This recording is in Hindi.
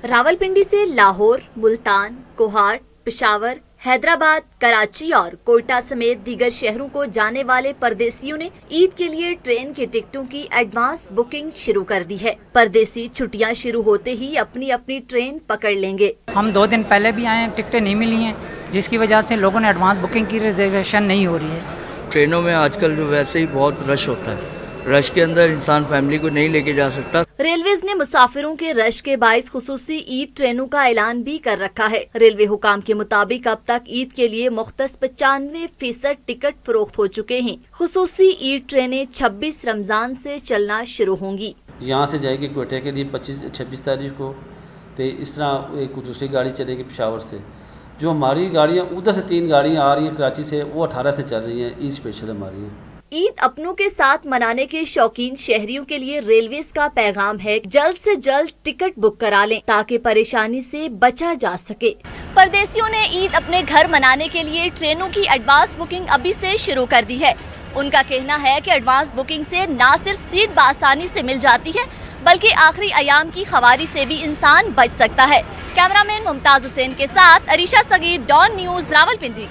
रावलपिंडी से लाहौर, मुल्तान, कोहाट, पेशावर, हैदराबाद, कराची और कोयटा समेत दीगर शहरों को जाने वाले परदेसियों ने ईद के लिए ट्रेन के टिकटों की एडवांस बुकिंग शुरू कर दी है। परदेसी छुट्टियां शुरू होते ही अपनी अपनी ट्रेन पकड़ लेंगे। हम 2 दिन पहले भी आए हैं, टिकटें नहीं मिली हैं, जिसकी वजह से लोगों ने एडवांस बुकिंग की, रिजर्वेशन नहीं हो रही है। ट्रेनों में आजकल जो वैसे ही बहुत रश होता है, रश के अंदर इंसान फैमिली को नहीं लेके जा सकता। रेलवेज ने मुसाफिरों के रश के बाइस खुसूसी ईद ट्रेनों का ऐलान भी कर रखा है। रेलवे हुकाम के मुताबिक अब तक ईद के लिए मुख्तस 95% टिकट फरोख्त हो चुके हैं। खुसूसी ईद ट्रेनें 26 रमजान से चलना शुरू होंगी। यहाँ से जाएगी कोयटा के लिए 26 तारीख को, तो इस तरह एक दूसरी गाड़ी चलेगी पेशावर से। जो हमारी गाड़ियाँ उधर से 3 गाड़ियाँ आ रही हैं कराची से, वो 18 से चल रही हैं, ईद स्पेशल हमारी है। ईद अपनों के साथ मनाने के शौकीन शहरियों के लिए रेलवेज का पैगाम है, जल्द से जल्द टिकट बुक करा लें ताकि परेशानी से बचा जा सके। परदेसियों ने ईद अपने घर मनाने के लिए ट्रेनों की एडवांस बुकिंग अभी से शुरू कर दी है। उनका कहना है कि एडवांस बुकिंग से न सिर्फ सीट बआसानी से मिल जाती है, बल्कि आखिरी अयाम की खवारी से भी इंसान बच सकता है। कैमरामैन मुमताज हुसैन के साथ अरीशा सगीर, डॉन न्यूज़, रावलपिंडी।